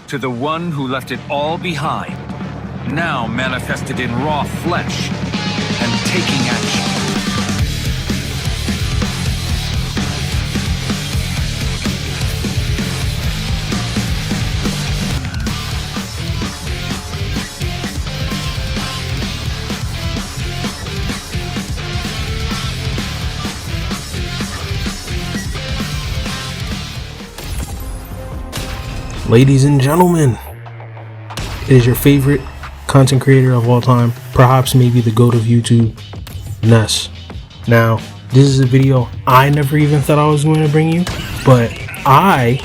to the one who left it all behind, now manifested in raw flesh and taking action. Ladies and gentlemen, it is your favorite content creator of all time, perhaps maybe the GOAT of YouTube, Ness. Now, this is a video I never even thought I was going to bring you, but I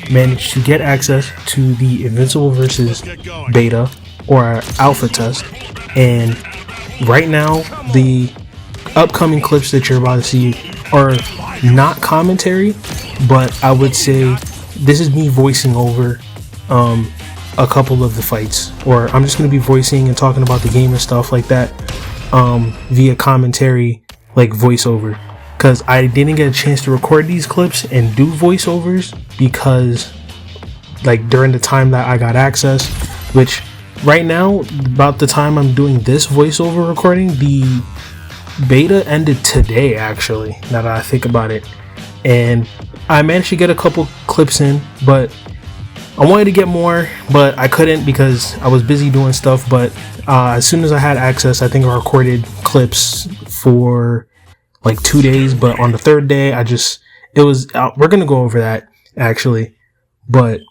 managed to get access to the Invincible versus beta or alpha test, and right now the upcoming clips that you're about to see are not commentary, but I would say this is me voicing over a couple of the fights, or I'm just going to be voicing and talking about the game and stuff like that via commentary, like voiceover, because I didn't get a chance to record these clips and do voiceovers because like during the time that I got access, which right now about the time I'm doing this voiceover recording, the beta ended today actually, now that I think about it, and I managed to get a couple clips in, but I wanted to get more, but I couldn't because I was busy doing stuff. But as soon as I had access, I think I recorded clips for like 2 days, but on the third day we're gonna go over that actually, but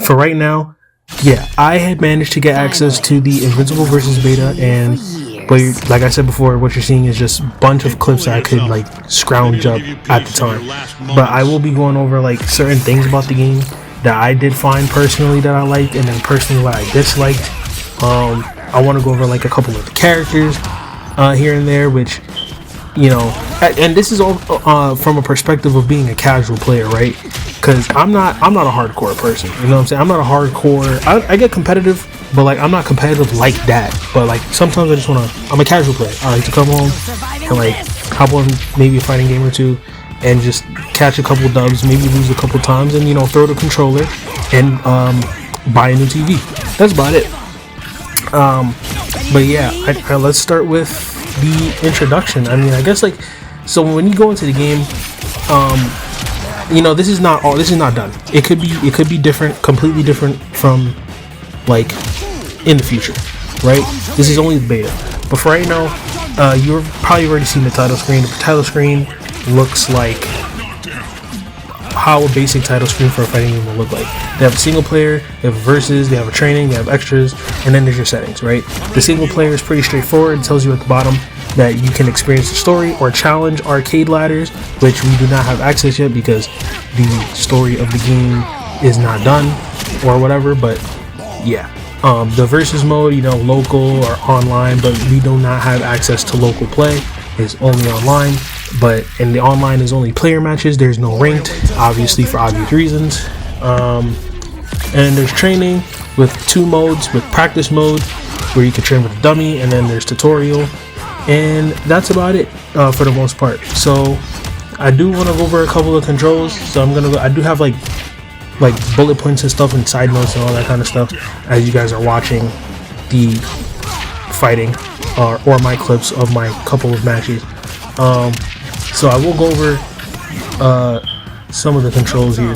for right now, yeah, I had managed to get access to the Invincible versus beta, and but like I said before, what you're seeing is just a bunch of clips that I could like scrounge up at the time. But I will be going over like certain things about the game that I did find personally that I liked, and then personally what I disliked. I want to go over like a couple of the characters here and there, which, you know, and this is all from a perspective of being a casual player, right? Because I'm not a hardcore person, you know what I'm saying? I'm not a hardcore. I get competitive, but like I'm not competitive like that. But like sometimes I just want to. I'm a casual player. I like to come home and like hop on maybe a fighting game or two and just catch a couple dubs, maybe lose a couple times, and, you know, throw the controller and buy a new TV. That's about it. But yeah, let's start with the introduction. I mean, I guess like, so when you go into the game, you know, this is not done. It could be different, completely different from like in the future, right? This is only the beta, but for right now, you've probably already seen the title screen. The title screen looks like how a basic title screen for a fighting game will look like. They have a single player, they have versus, they have a training, they have extras, and then there's your settings, right? The single player is pretty straightforward. It tells you at the bottom that you can experience the story or challenge arcade ladders, which we do not have access yet because the story of the game is not done or whatever. But yeah, the versus mode, you know, local or online, but we do not have access to local play. It's only online, but in the online is only player matches. There's no ranked, obviously, for obvious reasons. And there's training with 2 modes, with practice mode where you can train with a dummy, and then there's tutorial, and that's about it for the most part. So I do want to go over a couple of controls, so I do have like bullet points and stuff and side notes and all that kind of stuff as you guys are watching the fighting or my clips of my couple of matches. So I will go over some of the controls here.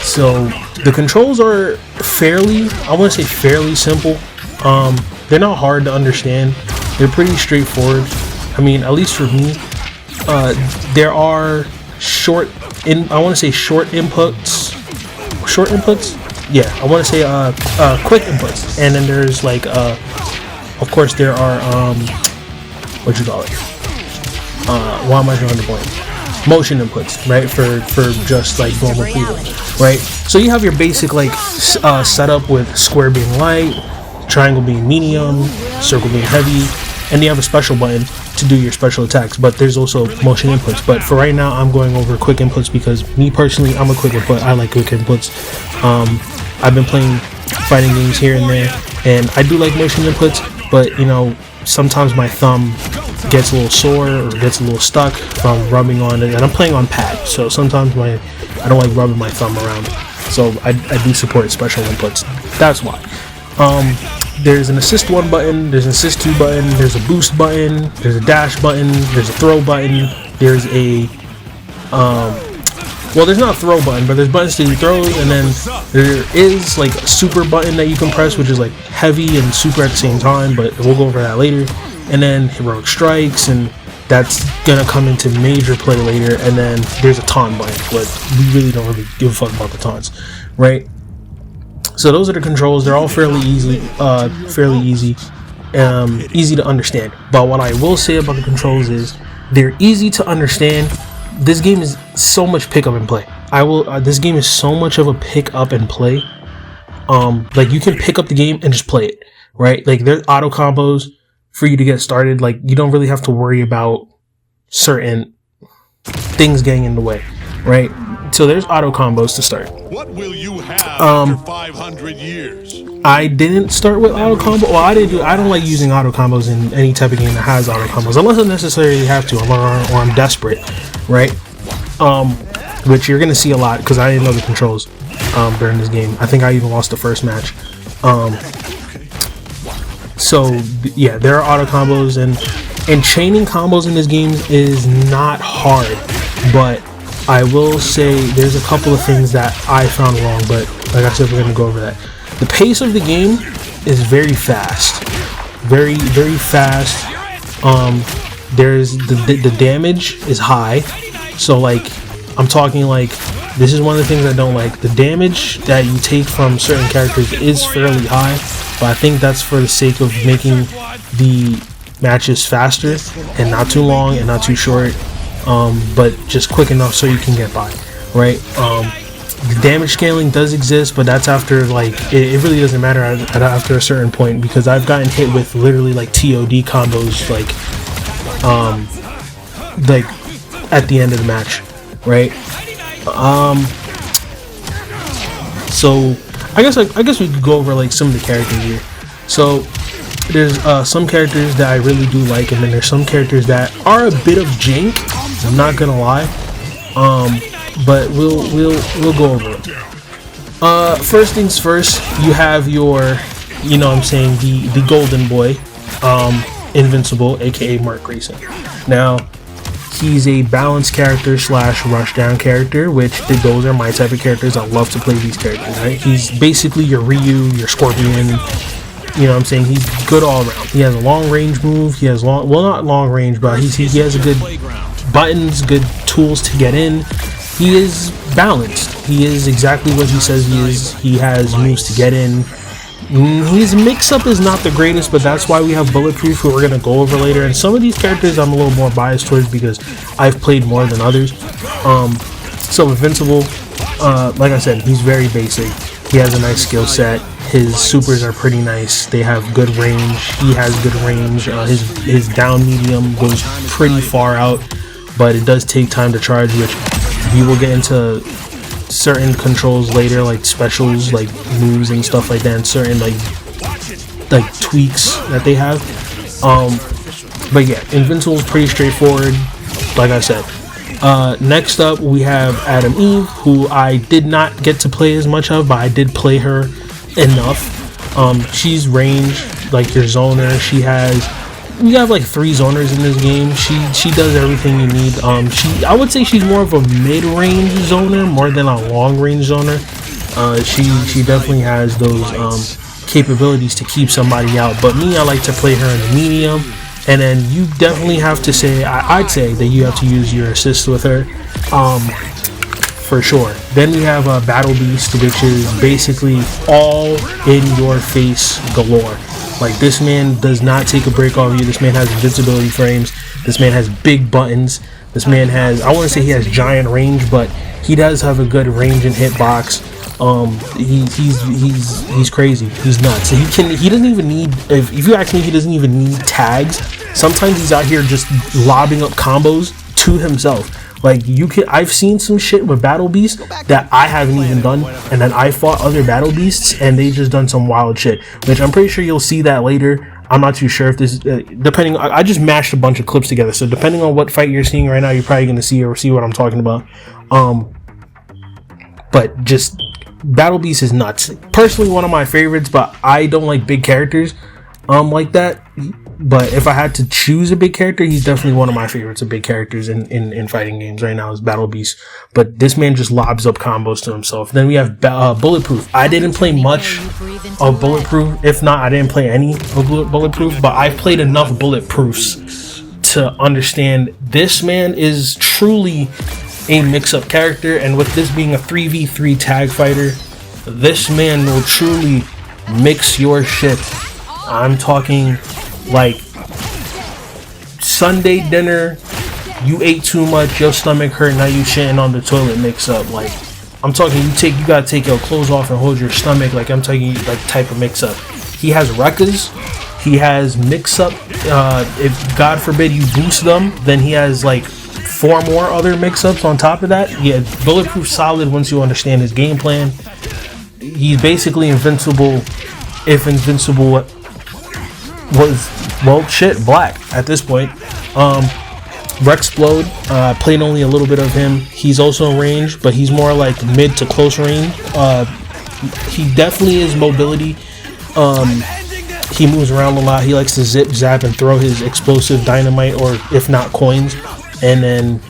So the controls are fairly simple. They're not hard to understand. They're pretty straightforward. I mean, at least for me, there are short inputs. Yeah, I want to say quick inputs, and then there's like of course there are what you call it? Why am I drawing the blank? Motion inputs, right? For just like normal people, right? So you have your basic like setup with square being light, triangle being medium, circle being heavy, and you have a special button to do your special attacks. But there's also motion inputs. But for right now, I'm going over quick inputs because me personally, I'm a quick input. I like quick inputs. I've been playing fighting games here and there, and I do like motion inputs. But you know, sometimes my thumb gets a little sore or gets a little stuck from rubbing on it, and I'm playing on pad, so sometimes I don't like rubbing my thumb around so I do support special inputs. That's why. There's an assist 1 button, there's an assist 2 button, there's a boost button, there's a dash button, there's a throw button, there's a well, there's not a throw button, but there's buttons to do throws, and then there is like a super button that you can press, which is like heavy and super at the same time, but we'll go over that later. And then heroic strikes, and that's gonna come into major play later. And then there's a taunt button, but we really don't really give a fuck about the taunts, right? So those are the controls. They're all fairly easy, easy to understand. But what I will say about the controls is they're easy to understand. This game is so much pick up and play. This game is so much of a pick up and play. Like you can pick up the game and just play it, right? Like there's auto combos for you to get started. Like you don't really have to worry about certain things getting in the way, right? So there's auto combos to start. What will you have after 500 years? I didn't start with auto combo. Well, I don't like using auto combos in any type of game that has auto combos, unless I necessarily have to, or I'm desperate, right? Which you're gonna see a lot because I didn't know the controls during this game. I think I even lost the first match. So yeah, there are auto combos, and chaining combos in this game is not hard, but I will say there's a couple of things that I found wrong, but like I said, we're going to go over that. The pace of the game is very fast. Very, very fast. There's the damage is high. So like, I'm talking like, this is one of the things I don't like. The damage that you take from certain characters is fairly high, but I think that's for the sake of making the matches faster and not too long and not too short. But just quick enough so you can get by, right? The damage scaling does exist, but that's after like it really doesn't matter after a certain point, because I've gotten hit with literally like TOD combos like at the end of the match, right? So I guess we could go over like some of the characters here. So there's some characters that I really do like, and then there's some characters that are a bit of jank. I'm not gonna lie, but we'll go over it. First things first, you have your, you know what I'm saying, the golden boy, Invincible, aka Mark Grayson. Now, he's a balanced character / rushdown character, which those are my type of characters. I love to play these characters, right? He's basically your Ryu, your Scorpion. You know what I'm saying? He's good all around. He has a long range move. He has well, not long range, but he has a good buttons, good tools to get in. He is balanced. He is exactly what he says he is. He has moves to get in. His mix-up is not the greatest, but that's why we have Bulletproof, who we're going to go over later. And some of these characters I'm a little more biased towards because I've played more than others. So Invincible, like I said, he's very basic. He has a nice skill set. His supers are pretty nice. They have good range. He has good range. His down medium goes pretty far out, but it does take time to charge, which we will get into certain controls later, like specials, like moves and stuff like that, and certain like tweaks that they have. But yeah, Invincible is pretty straightforward, like I said. Next up, we have Adam Eve, who I did not get to play as much of, but I did play her enough. She's range, like your zoner. You have like 3 zoners in this game. She does everything you need. I would say she's more of a mid-range zoner more than a long-range zoner. She definitely has those capabilities to keep somebody out. But me, I like to play her in the medium. And then you definitely have to say, I'd say that you have to use your assist with her, for sure. Then we have a Battle Beast, which is basically all in your face galore. Like, this man does not take a break off you. This man has invincibility frames. This man has big buttons. This man has, I want to say he has giant range, but he does have a good range and hitbox. He's crazy. He's nuts. He doesn't even need, if you ask me, he doesn't even need tags. Sometimes he's out here just lobbing up combos to himself. Like, I've seen some shit with Battle Beasts that I haven't even done, and then I fought other Battle Beasts and they just done some wild shit, which I'm pretty sure you'll see that later. I'm not too sure if this, I just mashed a bunch of clips together, so depending on what fight you're seeing right now, you're probably going to see what I'm talking about. But just Battle Beast is nuts. Personally, one of my favorites, but I don't like big characters like that. But if I had to choose a big character, he's definitely one of my favorites of big characters in fighting games right now is Battle Beast. But this man just lobs up combos to himself. Then we have Bulletproof. I didn't play much of Bulletproof. If not, I didn't play any of Bulletproof. But I've played enough Bulletproofs to understand this man is truly a mix-up character. And with this being a 3v3 tag fighter, this man will truly mix your shit. I'm talking like Sunday dinner, you ate too much, your stomach hurt, now you shitting on the toilet mix up. Like I'm talking, you gotta take your clothes off and hold your stomach. Like I'm talking like type of mix up. He has Rekkas, he has mix up. If God forbid you boost them, then he has like 4 more other mix ups on top of that. Yeah, Bulletproof solid once you understand his game plan. He's basically invincible if Invincible was, well, shit, black at this point. Rexplode, played only a little bit of him. He's also in range, but he's more like mid to close range. He definitely is mobility. He moves around a lot. He likes to zip, zap, and throw his explosive dynamite, or if not coins. And then,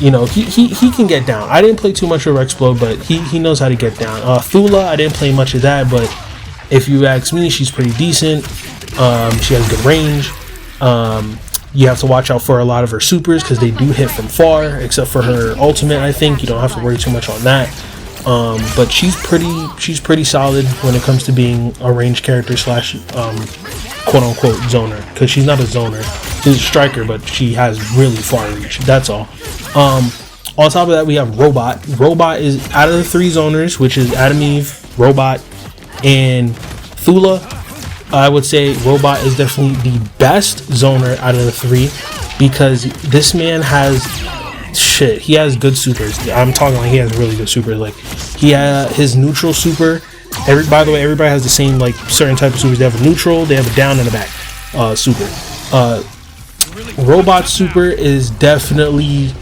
you know, he can get down. I didn't play too much of Rexplode, but he knows how to get down. Thula, I didn't play much of that, but if you ask me, she's pretty decent. She has good range. You have to watch out for a lot of her supers because they do hit from far, except for her ultimate. I think you don't have to worry too much on that. But she's pretty solid when it comes to being a range character slash quote unquote zoner, because she's not a zoner. She's a striker, but she has really far reach. That's all. On top of that, we have Robot. Robot is out of the 3 zoners, which is Adam Eve, Robot, and Thula. I would say Robot is definitely the best zoner out of the 3 because this man has shit. He has good supers. I'm talking like he has really good supers. Like he his neutral super. By the way, everybody has the same like certain type of supers. They have a neutral, they have a down and a back super. Robot super is definitely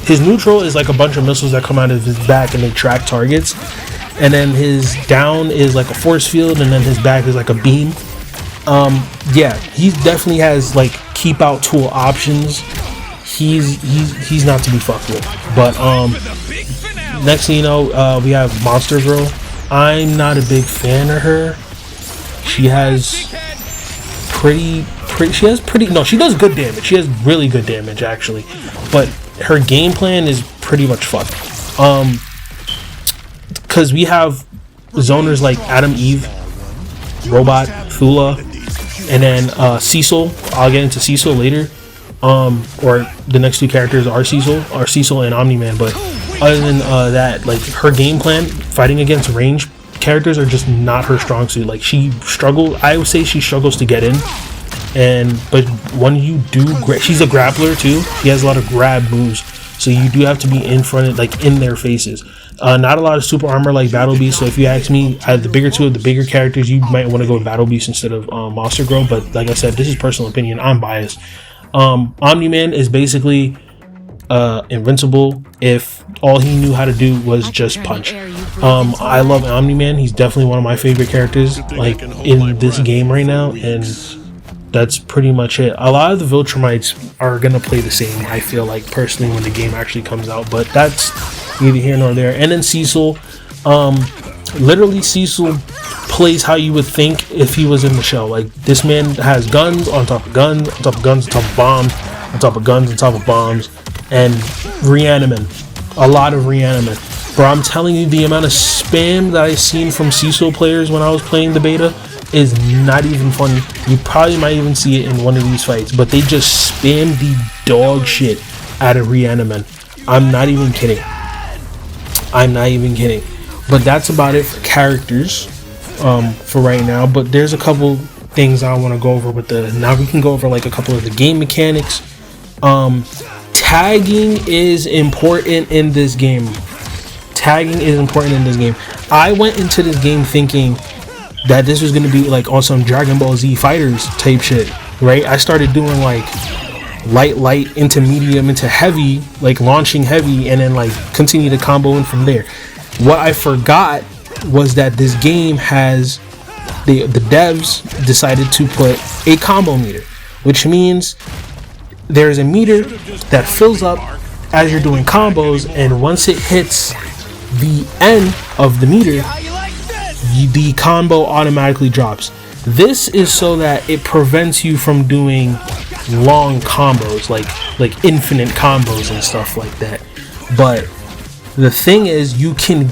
his neutral is like a bunch of missiles that come out of his back and they track targets. And then his down is like a force field, and then his back is like a beam. Yeah, he definitely has like keep out tool options. He's not to be fucked with. But next thing you know, we have Monster Girl. I'm not a big fan of her. She does good damage. She has really good damage actually, but her game plan is pretty much fucked. Because we have zoners like Adam Eve, Robot, Thula, and then Cecil. I'll get into Cecil later. Or the next 2 characters are Cecil and Omni-Man. But other than that, like her game plan, fighting against range characters are just not her strong suit. Like I would say she struggles to get in. But when you do, she's a grappler too. She has a lot of grab moves. So you do have to be in front of, like, in their faces. Not a lot of super armor like Battle Beast. So if you ask me, the bigger 2 of the bigger characters, you might want to go with Battle Beast instead of Monster Girl. But like I said, this is personal opinion. I'm biased. Omni-Man is basically Invincible if all he knew how to do was just punch. I love Omni-Man. He's definitely one of my favorite characters, like, in this game right now. And that's pretty much it. A lot of the Viltrumites are gonna play the same, I feel like, personally, when the game actually comes out, but that's neither here nor there. And then Cecil, literally Cecil plays how you would think if he was in the show. Like, this man has guns on top of guns on top of guns on top of bombs on top of guns on top of bombs, and reanimate, a lot of reanimate. Bro, I'm telling you, the amount of spam that I've seen from Cecil players when I was playing the beta is not even funny. You probably might even see it in one of these fights, but they just spam the dog shit out of reanimate. I'm not even kidding. But that's about it for characters for right now. But there's a couple things I want to go over with now we can go over like a couple of the game mechanics. Tagging is important in this game. I went into this game thinking that this was going to be like on some Dragon Ball Z Fighters type shit, right? I started doing like light into medium into heavy, like launching heavy, and then like continue to combo in from there. What I forgot was that this game has the devs decided to put a combo meter, which means there's a meter that fills up as you're doing combos, and once it hits the end of the meter, the combo automatically drops. This is so that it prevents you from doing long combos, like infinite combos and stuff like that. But the thing is, you can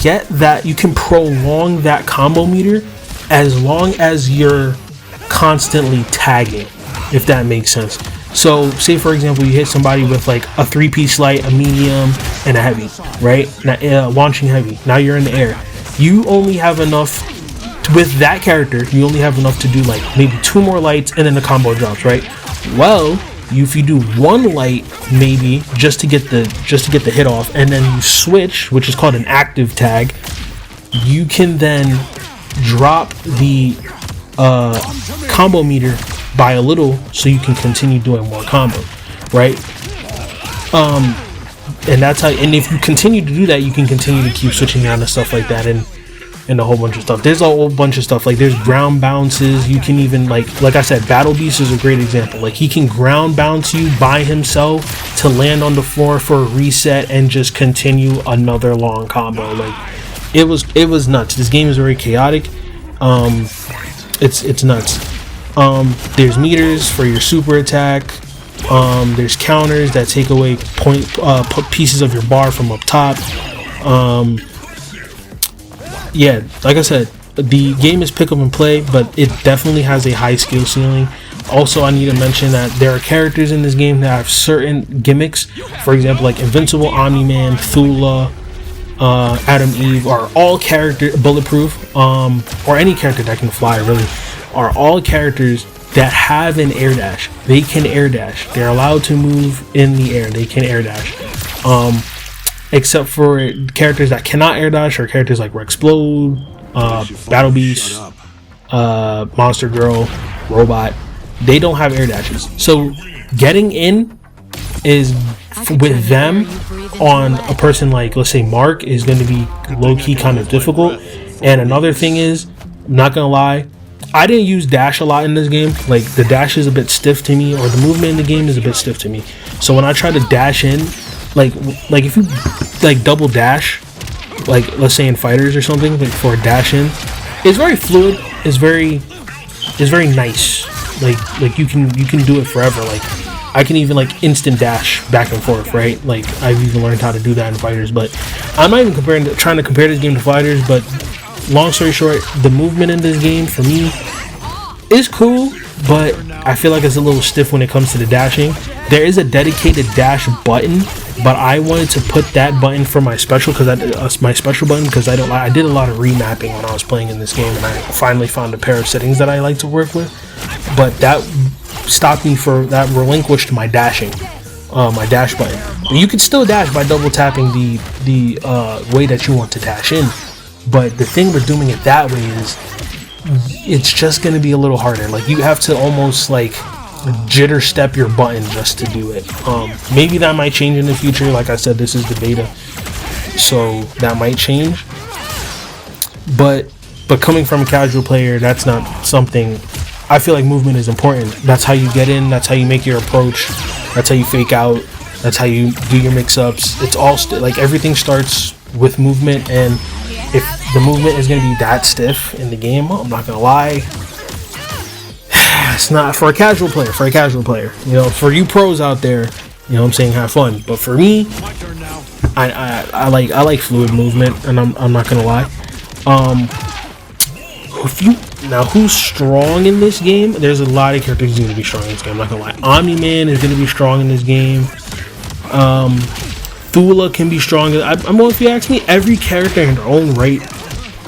prolong that combo meter as long as you're constantly tagging, if that makes sense. So say for example you hit somebody with like a 3-piece light, a medium, and a heavy, right? Now, launching heavy, now you're in the air. You only have enough with that character, you only have enough to do like maybe 2 more lights and then the combo drops, right? Well, if you do 1 light maybe just to get the hit off, and then you switch, which is called an active tag, you can then drop the combo meter by a little so you can continue doing more combo, right? And that's how, and if you continue to do that, you can continue to keep switching down to stuff like that, and a whole bunch of stuff. There's a whole bunch of stuff, like there's ground bounces. You can even like I said, Battle Beast is a great example. Like he can ground bounce you by himself to land on the floor for a reset and just continue another long combo. Like it was nuts. This game is very chaotic. It's nuts. There's meters for your super attack. There's counters that take away pieces of your bar from up top. Yeah, like I said, the game is pick up and play, but it definitely has a high skill ceiling. Also, I need to mention that there are characters in this game that have certain gimmicks. For example, like Invincible, Omni-Man, Thula, Adam Eve are all characters, Bulletproof, or any character that can fly really, are all characters that have an air dash. They can air dash. They're allowed to move in the air. They can air dash. Except for characters that cannot air dash, or characters like Rexplode, Battle Beast, Monster Girl, Robot. They don't have air dashes. So getting in is with them on a person like, let's say Mark, is going to be low-key kind of difficult. And another thing is, I'm not gonna lie, I didn't use dash a lot in this game. Like the dash is a bit stiff to me, or the movement in the game is a bit stiff to me. So when I try to dash in, like if you like double dash, like let's say in fighters or something, like for a dash in, it's very fluid. It's very nice. Like you can do it forever. Like I can even like instant dash back and forth, right? Like I've even learned how to do that in fighters. But I'm not even trying to compare this game to fighters. But long story short, the movement in this game for me is cool, but I feel like it's a little stiff when it comes to the dashing. There is a dedicated dash button, but I wanted to put that button for my special, because I did a lot of remapping when I was playing in this game, and I finally found a pair of settings that I like to work with. But that stopped me that relinquished my dashing, my dash button. You can still dash by double tapping the way that you want to dash in, but the thing with doing it that way is it's just going to be a little harder. Like you have to almost like jitter step your button just to do it. Maybe that might change in the future. Like I said, this is the beta, so that might change. But coming from a casual player, that's not something. I feel like movement is important. That's how you get in. That's how you make your approach. That's how you fake out. That's how you do your mix-ups. It's all like everything starts with movement, and if the movement is going to be that stiff in the game, I'm not going to lie, it's not for a casual player. You know, for you pros out there, you know what I'm saying, have fun. But for me, I like fluid movement, and I'm not going to lie. Who's strong in this game? There's a lot of characters who's going to be strong in this game, I'm not going to lie. Omni-Man is going to be strong in this game. Thula can be strong. If you ask me, every character in their own right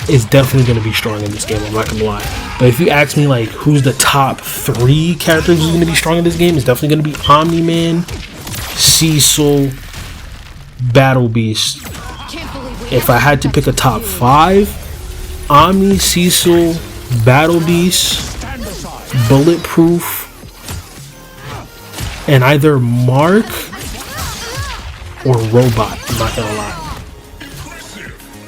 is definitely going to be strong in this game, I'm not going to lie. But if you ask me like who's the top 3 characters who's going to be strong in this game, it's definitely going to be Omni-Man, Cecil, Battle Beast. If I had to pick a top 5, Omni, Cecil, Battle Beast, Bulletproof, and either Mark or Robot. I'm not gonna lie.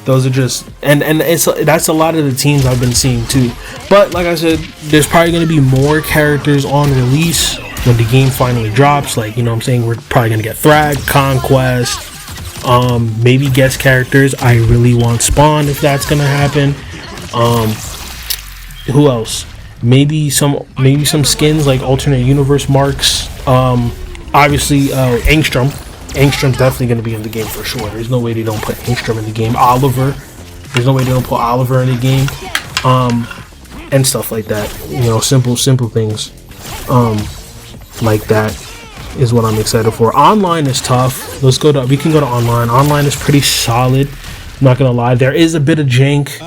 Those are just that's a lot of the teams I've been seeing too. But like I said, there's probably gonna be more characters on release when the game finally drops. Like, you know what I'm saying, we're probably gonna get Thrag, Conquest, maybe guest characters. I really want Spawn if that's gonna happen. Who else? Maybe some skins like alternate universe marks. Obviously Angstrom. Angstrom's definitely going to be in the game for sure. There's no way they don't put Angstrom in the game. Oliver. There's no way they don't put Oliver in the game. And stuff like that. You know, simple things. Like that is what I'm excited for. Online is tough. We can go to online. Online is pretty solid. I'm not gonna lie. There is a bit of jank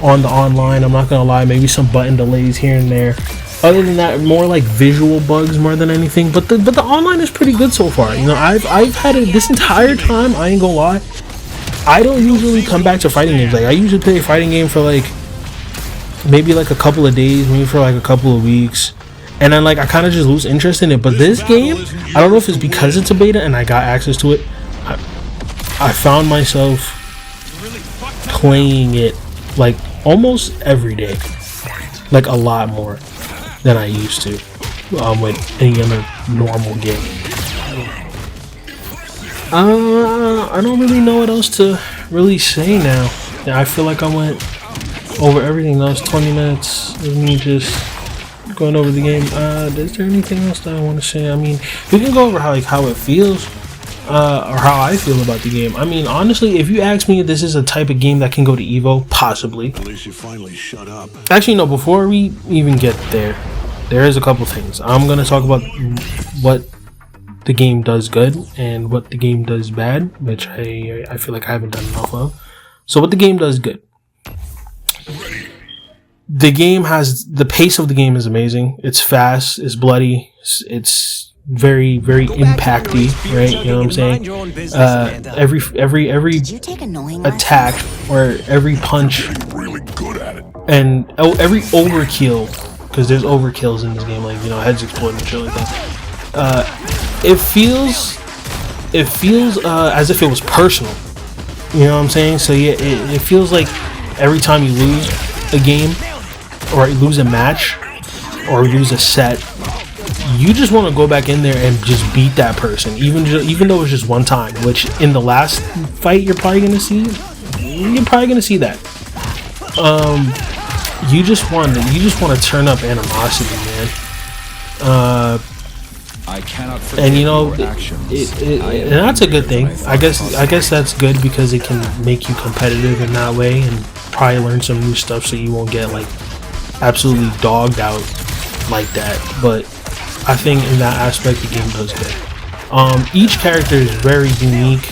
on the online. I'm not gonna lie. Maybe some button delays here and there. Other than that, more like visual bugs more than anything. But the online is pretty good so far. You know, I've had it this entire time. I ain't gonna lie. I don't usually come back to fighting games. Like, I usually play a fighting game for like maybe like a couple of days, maybe for like a couple of weeks, and then like I kind of just lose interest in it. But this game, I don't know if it's because it's a beta and I got access to it. I found myself playing it like almost every day, like a lot more than I used to with any other normal game. I don't really know what else to really say now. I feel like I went over everything. That was 20 minutes of me just going over the game. Is there anything else that I want to say? I mean, we can go over how it feels, or how I feel about the game. I mean, honestly, if you ask me if this is a type of game that can go to Evo, possibly. At least you finally shut up. Actually, no, before we even get there, there is a couple things. I'm going to talk about what the game does good and what the game does bad, which I feel like I haven't done enough of. So what the game does good. The game has, the pace of the game is amazing. It's fast, it's bloody, it's very, very impacty, right? You know what I'm saying? Every attack or every punch and every overkill, because there's overkills in this game, like, you know, heads exploding and shit like that. It feels as if it was personal. You know what I'm saying? So yeah, it feels like every time you lose a game or you lose a match or lose a set, you just want to go back in there and just beat that person, even though it's just one time. Which in the last fight you're probably gonna see that. You just want to turn up animosity, man. I cannot and you know, and that's a good thing. I guess that's good because it can make you competitive in that way and probably learn some new stuff so you won't get like absolutely dogged out like that. But I think in that aspect the game does good. Each character is very unique.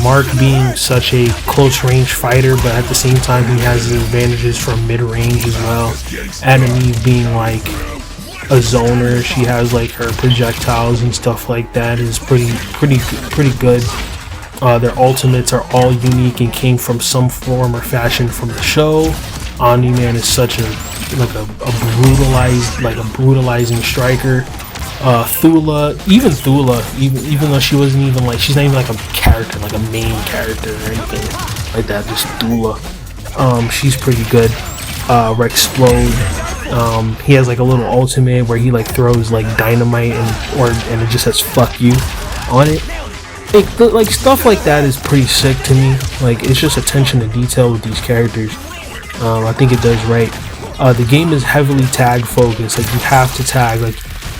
Mark being such a close range fighter, but at the same time he has his advantages from mid range as well. Enemy being like a zoner, she has like her projectiles and stuff like that, is pretty good. Their ultimates are all unique and came from some form or fashion from the show. Omni-Man is such a brutalizing striker. Thula, even though she wasn't even like, she's not even like a character, like a main character or anything like that, just Thula. She's pretty good. Rexplode. He has like a little ultimate where he like throws like dynamite and it just says "fuck you" on it. Like stuff like that is pretty sick to me. Like, it's just attention to detail with these characters. I think it does right. The game is heavily tag focused. Like, you have to tag. Like,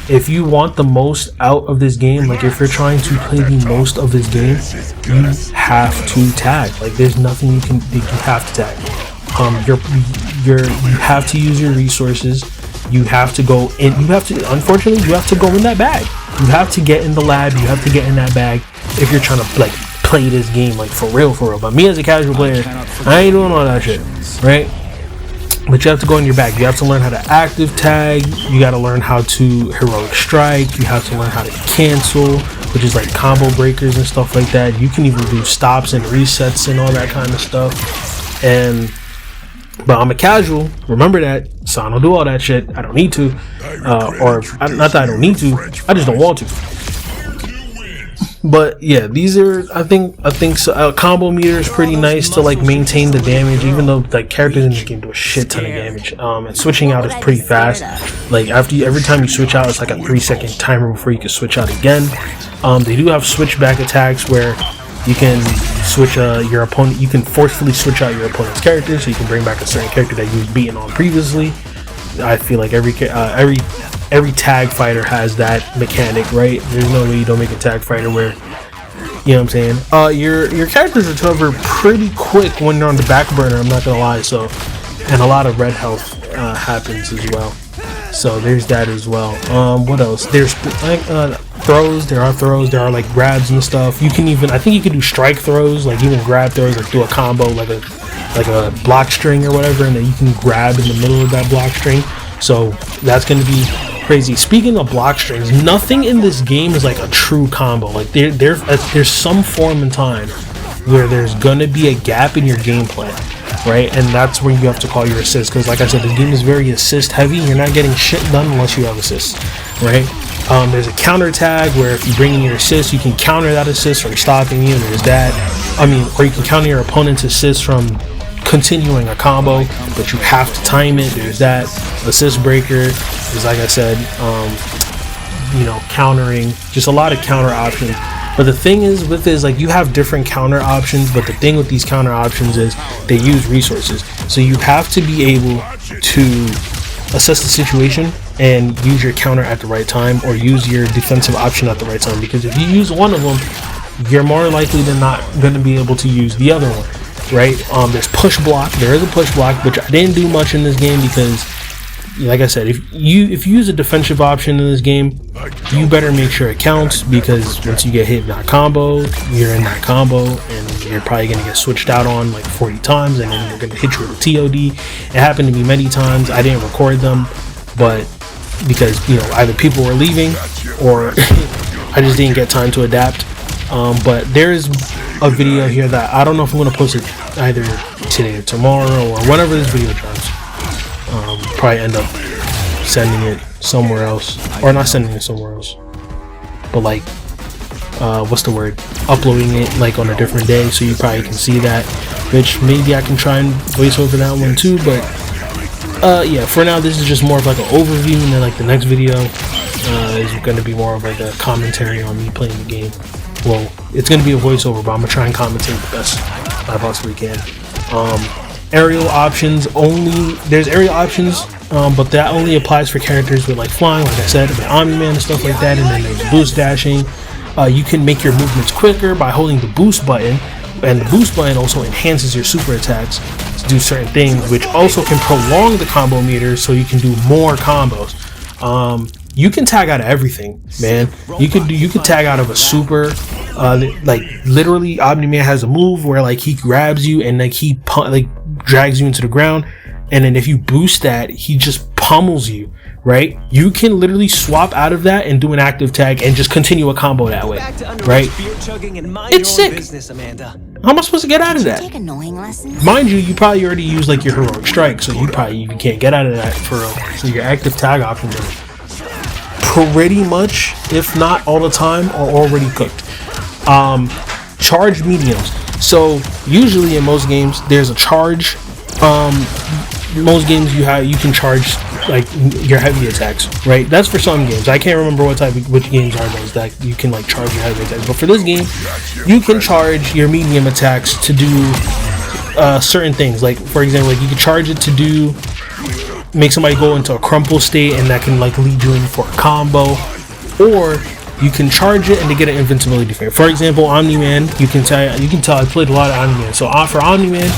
if you want the most out of this game, like if you're trying to play the most of this game, you have to tag. Like, there's nothing you have to tag. You have to use your resources. You have to go in. Unfortunately, you have to go in that bag. You have to get in the lab. You have to get in that bag if you're trying to like play this game like for real. But me as a casual player, I ain't doing all that shit, right? But you have to go in your bag. You have to learn how to active tag. You got to learn how to heroic strike. You have to learn how to cancel, which is like combo breakers and stuff like that. You can even do stops and resets and all that kind of stuff. And But I'm a casual. Remember that. So I don't do all that shit. I don't need to. Not that I don't need to. I just don't want to. But yeah, these are I think so, combo meter is pretty nice to like maintain the damage, even though like characters in this game do a shit ton of damage. And switching out is pretty fast. Like every time you switch out, it's like a 3-second timer before you can switch out again. They do have switchback attacks where you can switch your opponent. You can forcefully switch out your opponent's character, so you can bring back a certain character that you was beaten on previously. I feel like every tag fighter has that mechanic, right? There's no way you don't make a tag fighter where, you know what I'm saying? Your characters recover pretty quick when you're on the back burner. I'm not gonna lie. So, and a lot of red health happens as well. So there's that as well. What else? There's throws. There are throws. There are like grabs and stuff. You can even, I think you can do strike throws, like even grab throws, like do a combo, like a block string or whatever, and then you can grab in the middle of that block string. So that's going to be crazy. Speaking of block strings, nothing in this game is like a true combo. Like there's some form in time where there's gonna be a gap in your gameplay, right? And that's when you have to call your assist, because like I said, the game is very assist heavy. You're not getting shit done unless you have assists, right? There's a counter tag where if you bring in your assist, you can counter that assist from stopping you. There's that. Or you can counter your opponent's assist from continuing a combo, but you have to time it. There's that assist breaker. There's, like I said, countering, just a lot of counter options. But the thing is with this, like, you have different counter options, but the thing with these counter options is they use resources. So you have to be able to assess the situation and use your counter at the right time, or use your defensive option at the right time, because if you use one of them, you're more likely than not going to be able to use the other one. Right? There's push block. There is a push block, which I didn't do much in this game because, like I said, if you use a defensive option in this game, you better make sure it counts, because once you get hit in that combo, you're in that combo, and you're probably gonna get switched out on like 40 times, and then they're gonna hit you with a TOD. It happened to me many times. I didn't record them, but because either people were leaving or I just didn't get time to adapt. But there's a video here that I don't know if I'm going to post it either today or tomorrow or whenever this video drops. Probably end up sending it somewhere else, or not sending it somewhere else, but like uploading it like on a different day, so you probably can see that, which maybe I can try and voice over that one too. But yeah, for now this is just more of like an overview, and then like the next video is going to be more of like a commentary on me playing the game. Well, it's going to be a voiceover, but I'm going to try and commentate the best I possibly can. Aerial options only. There's aerial options, but that only applies for characters with like flying, like I said, with Omni-Man and stuff like that. And then there's boost dashing. You can make your movements quicker by holding the boost button, and the boost button also enhances your super attacks to do certain things, which also can prolong the combo meter, so you can do more combos. You can tag out of everything, man. You could tag out of a super. Like literally, Omni-Man has a move where like he grabs you and like he drags you into the ground, and then if you boost that, he just pummels you. Right? You can literally swap out of that and do an active tag and just continue a combo that way. Right? It's sick. How am I supposed to get out of that? Mind you, you probably already used like your heroic strike, so you can't get out of that for real. So your active tag options are pretty much, if not all the time, are already cooked. Charged mediums. So usually in most games there's a charge. Most games you can charge like your heavy attacks, right? That's for some games. I can't remember which games are those that you can like charge your heavy attacks. But for this game, you can charge your medium attacks to do certain things. Like for example, like you can charge it to make somebody go into a crumple state, and that can like lead you in for a combo, or you can charge it and to get an invincibility frame. For example, Omni-Man, you can tell I played a lot of Omni-Man. So for Omni-Man,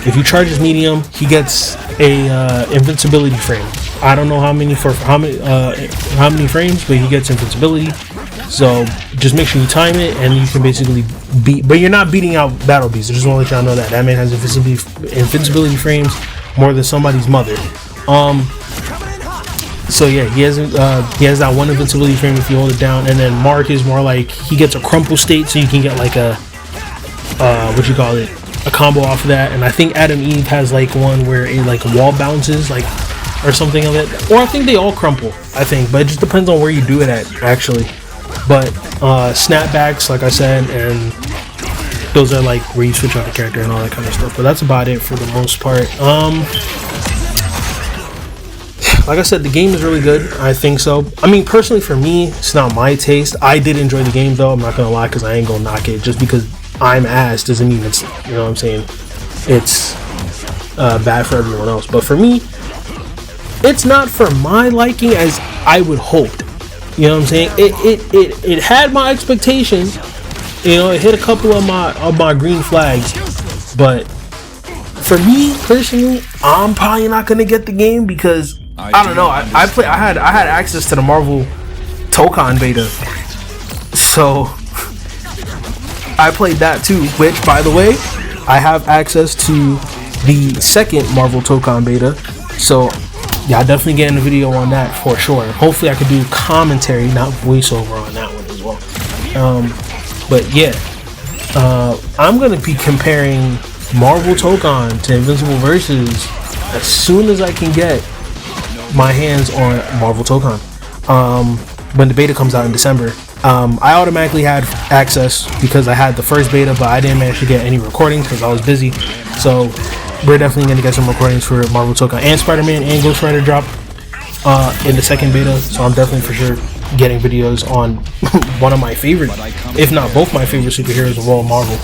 if you charge his medium, he gets a invincibility frame. I don't know how many frames, but he gets invincibility. So just make sure you time it, and you can basically beat. But you're not beating out Battle Beast. I just want to let y'all know that man has invincibility frames more than somebody's mother. So yeah, he has that one invincibility frame if you hold it down, and then Mark is more like he gets a crumple state, so you can get like a a combo off of that, and I think Adam Eve has like one where it like wall bounces like or something of it, or I think they all crumple, I think, but it just depends on where you do it at actually. But snapbacks, like I said, and those are like where you switch out the character and all that kind of stuff. But that's about it for the most part. Like I said, the game is really good. I think so. I mean, personally for me, it's not my taste. I did enjoy the game though. I'm not gonna lie, because I ain't gonna knock it. Just because I'm ass doesn't mean it's, you know what I'm saying, it's bad for everyone else. But for me, it's not for my liking as I would hope. You know what I'm saying? It had my expectations. You know, it hit a couple of my green flags, but for me personally, I'm probably not gonna get the game because I don't know. I had access to the Marvel Tokon beta, so I played that too. Which, by the way, I have access to the second Marvel Tokon beta, so yeah, I'm definitely getting a video on that for sure. Hopefully, I could do commentary, not voiceover, on that one as well. But yeah, I'm gonna be comparing Marvel Tokon to Invincible Versus as soon as I can get my hands on Marvel Tokon. When the beta comes out in December, I automatically had access because I had the first beta, but I didn't manage to get any recordings because I was busy. So we're definitely gonna get some recordings for Marvel Tokon, and Spider-Man and Ghost Rider drop in the second beta. So I'm definitely for sure getting videos on one of my favorite, if not both my favorite superheroes of all Marvel,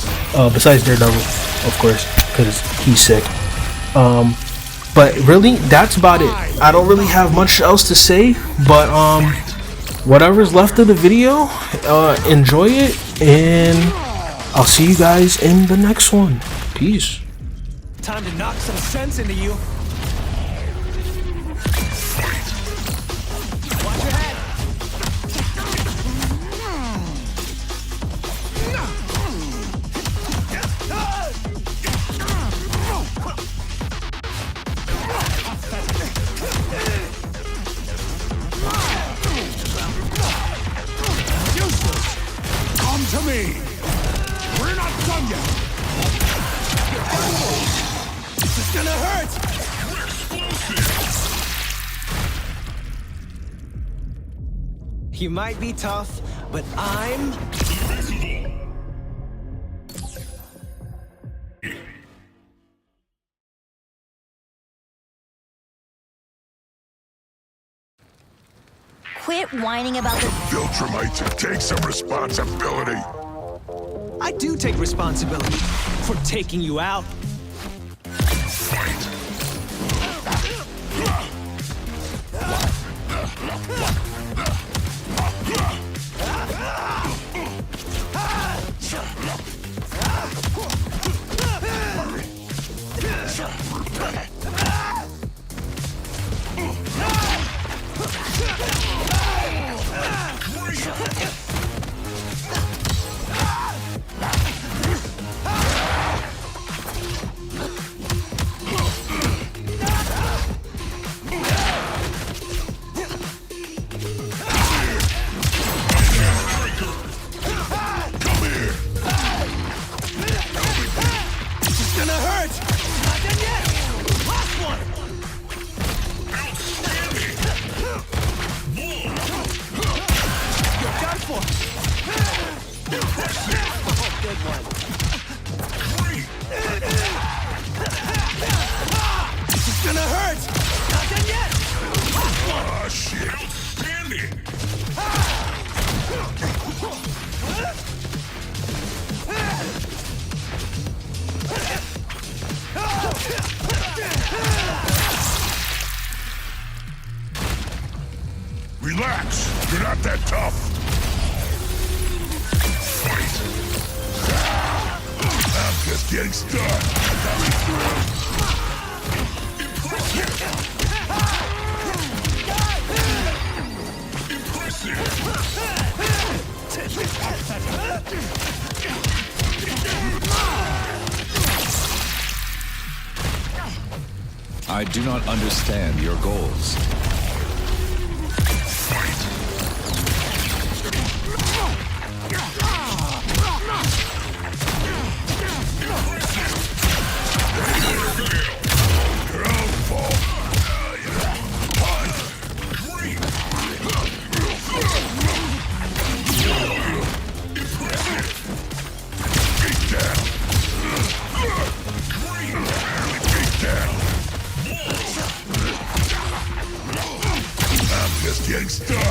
besides Daredevil, of course, because he's sick. But really, that's about it. I don't really have much else to say, but whatever's left of the video, enjoy it, and I'll see you guys in the next one. Peace. Time to knock some sense into you. Watch your head. Useless. Come to me. We're not done yet. This is gonna hurt. You might be tough, but I'm Quit whining about the Viltrumites, take some responsibility. I do take responsibility for taking you out. Relax. You're not that tough. I'm just getting started. I do not understand your goals. started.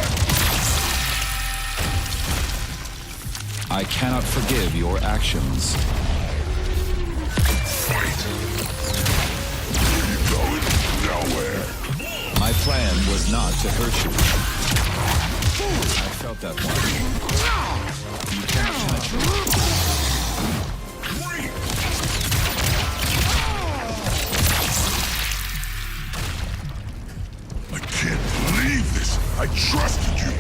I cannot forgive your actions. You're going nowhere. My plan was not to hurt you. I felt that one. You cannot penetrate. I can't believe this. I trusted you.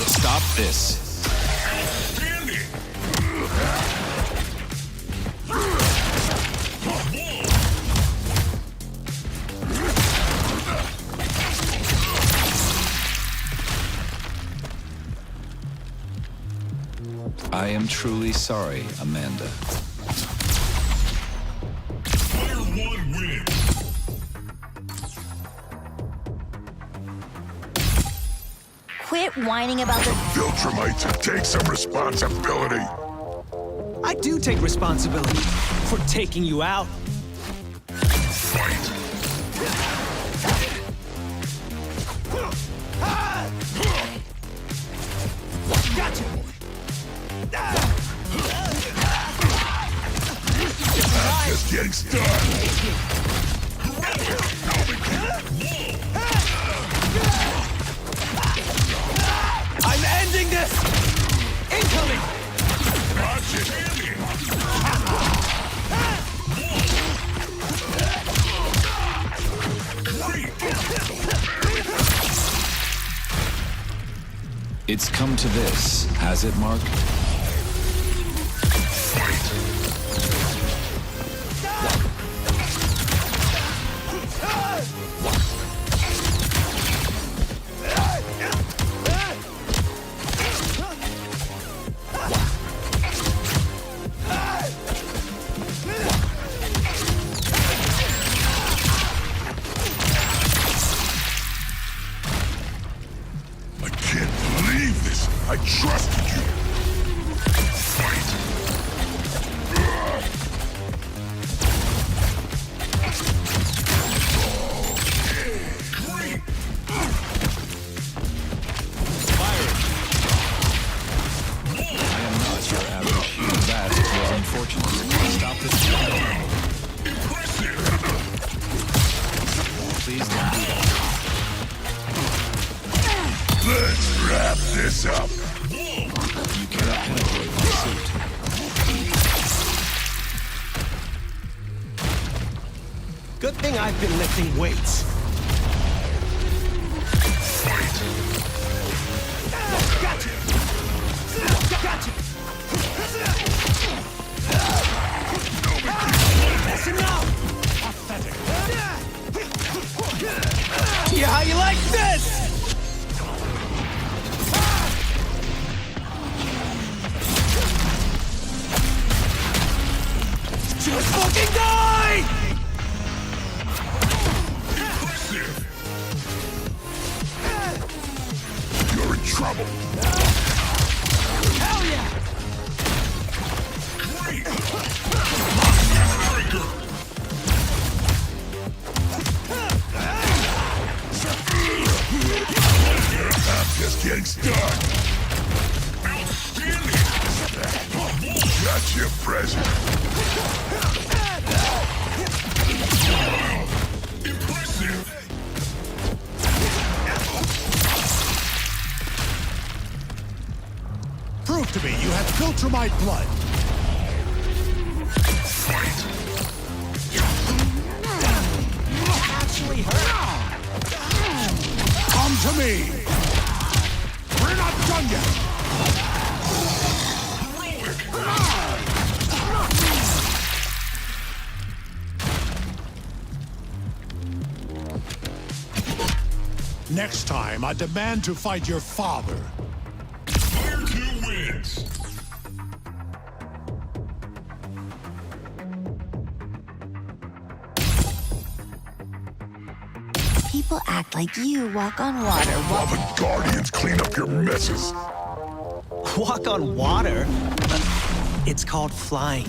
Stop this. I am truly sorry, Amanda. Player 1 wins. Quit whining about the Viltrumites and take some responsibility. I do take responsibility for taking you out. Gotcha! Just getting started. I'm ending this! Incoming! Watch it. It's come to this, has it, Mark? I can't believe this. I trusted you. I am not your average human. That was unfortunate. Stop this. Please don't do that. Let's wrap this up. You cannot penetrate my suit. Good thing I've been lifting weights. Gotcha! Gotcha! That's enough! Pathetic. Yeah, how you like this? Just fucking die! You're in trouble. Hell yeah! I'm just getting started. Got your present. Impressive. Prove to me you have Viltrumite blood. Actually hurt. Come to me. We're not done yet. Next time, I demand to fight your father. Player 2 wins. people act like you walk on water. While the Guardians clean up your messes. Walk on water? It's called flying.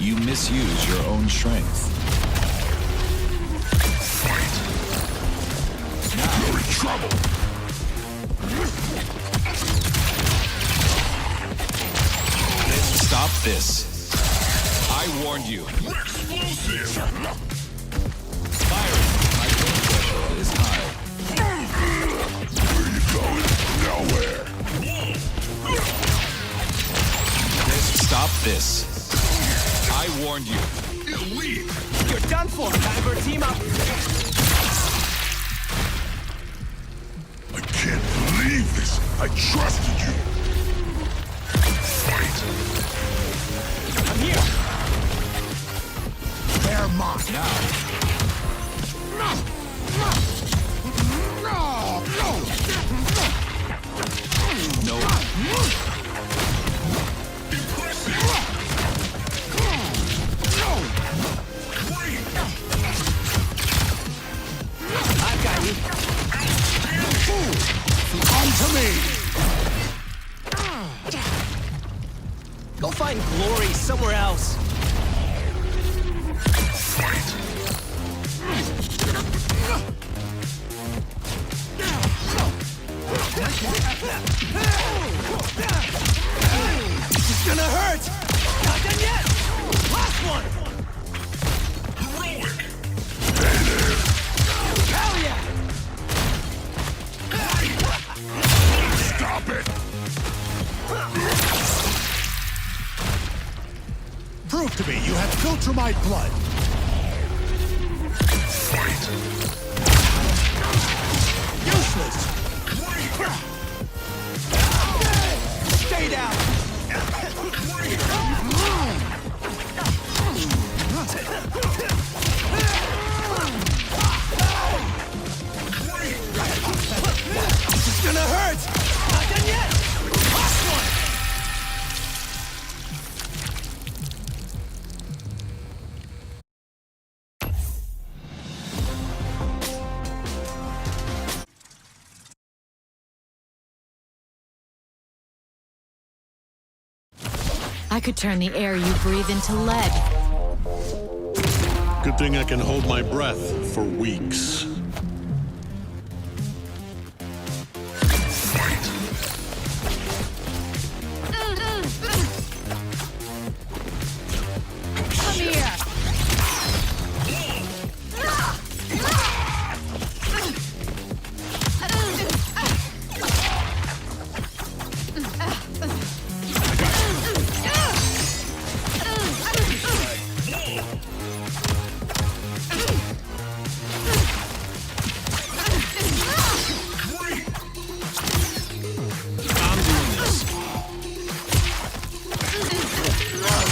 You misuse your own strength. Now you're in trouble. Stop this. I warned you. Byron, my pain threshold is high. Where you going? Nowhere. Stop this. I warned you. You're weak. You're done for. Time for a team up. I can't believe this. I trusted you. I'm here. They're mine. Now, no. I've got you. Come to me. Go find glory somewhere else. This is gonna hurt! Not done yet! Last one! Heroic. Hell yeah! Stop it. Prove to me you have filtered my blood. Useless. Stay down! This is gonna hurt! Not done yet! Last one! I could turn the air you breathe into lead. Good thing I can hold my breath for weeks. Come here!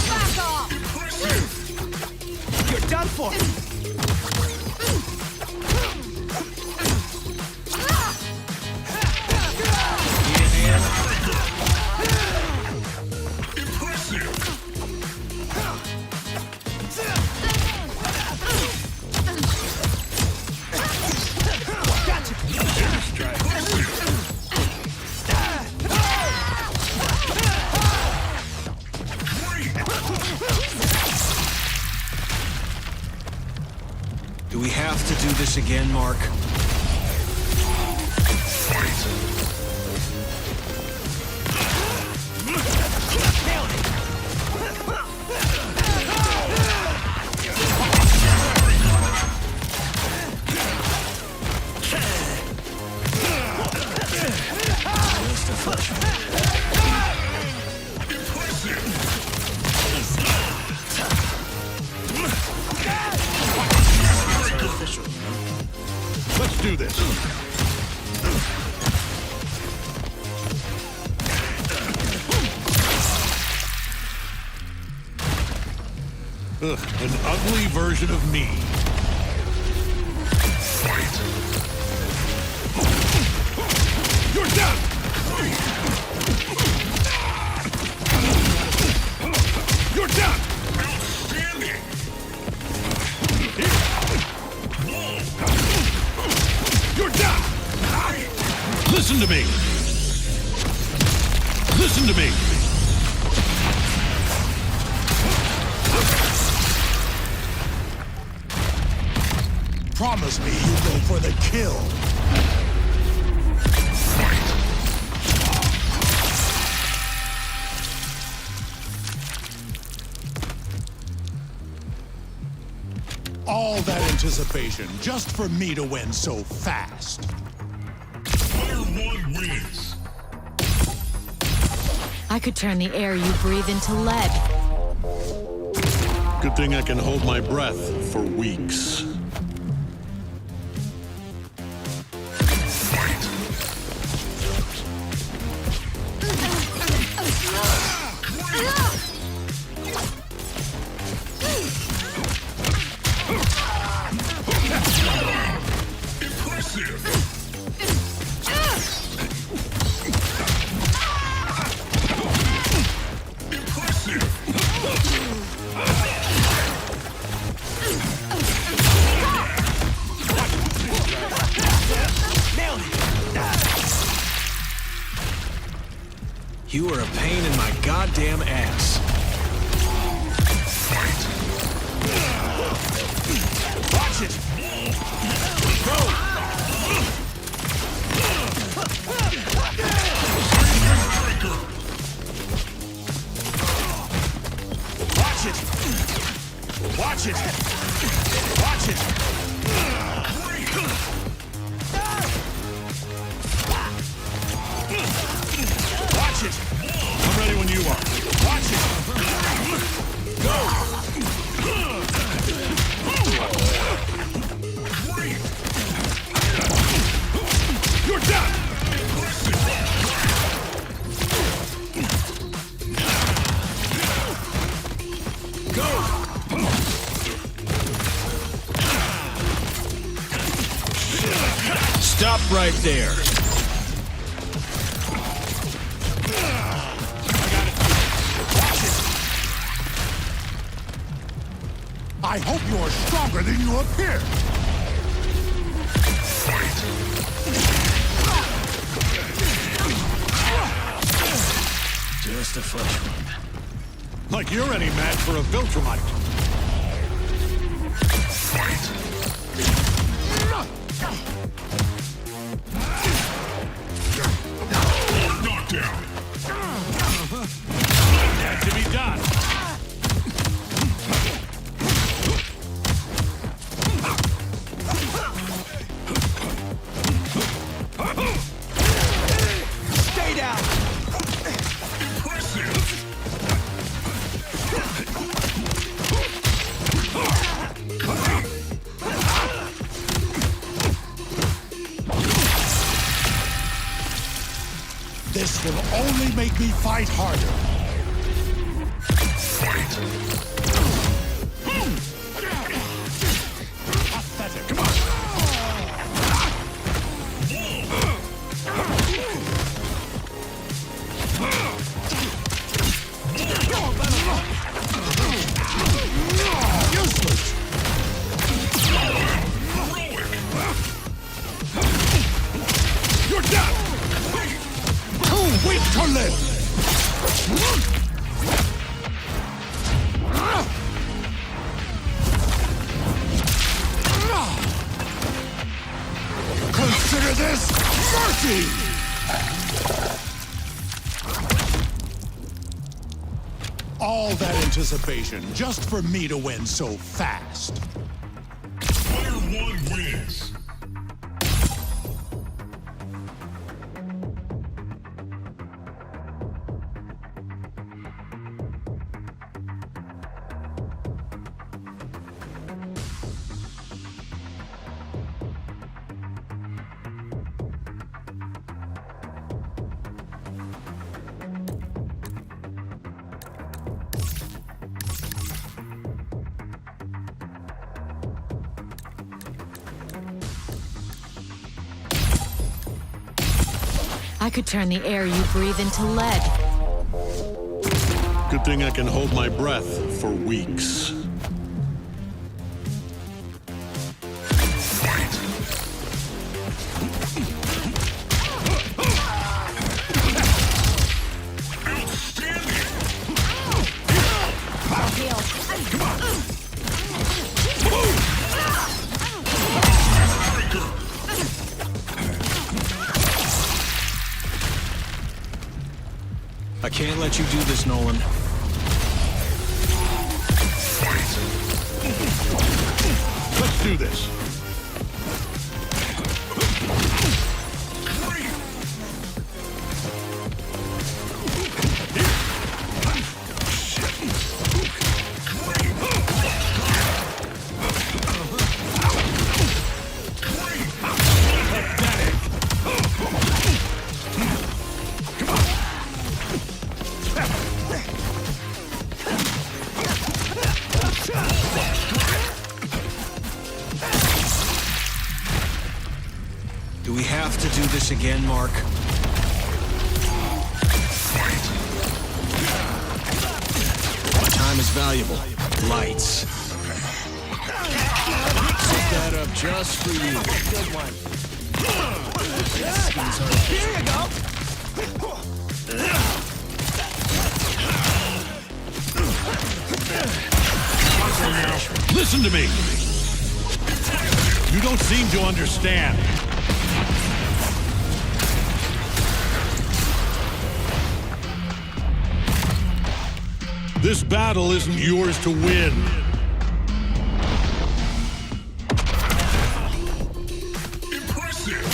Back off! You're done for! Do we have to do this again, Mark? Let's do this. Ugh, an ugly version of me. You're done! You're done! Outstanding! You're done! Listen to me! Listen to me! Promise me you go for the kill. All that anticipation just for me to win so fast. Player 1 wins. I could turn the air you breathe into lead. Good thing I can hold my breath for weeks. You are a pain in my goddamn ass. Watch it! Go! Watch it! Watch it! Watch it! Watch it! I'm ready when you are. Watch it! Go! You're done! Go! Stop right there. I hope you are stronger than you appear. Just a flesh wound. Like you're any match for a Viltrumite. Knockdown! Had to be done! Stay down! This will only make me fight harder. Pathetic. Come on. Useless. You're done! Too weak to live. Consider this mercy! All that anticipation just for me to win so fast. Player 1 wins. I could turn the air you breathe into lead. Good thing I can hold my breath for weeks. let you do this, Nolan. Let's do this. Do we have to do this again, Mark? Time is valuable. Lights. Set that up just for you. Good one. Here you go. Listen to me. You don't seem to understand. This battle isn't yours to win. Impressive.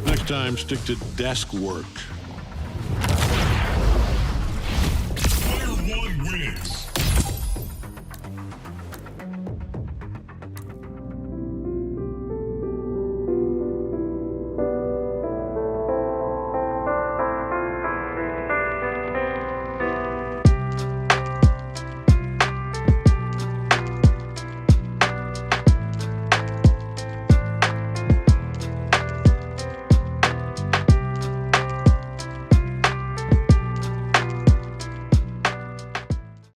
Next time, stick to desk work.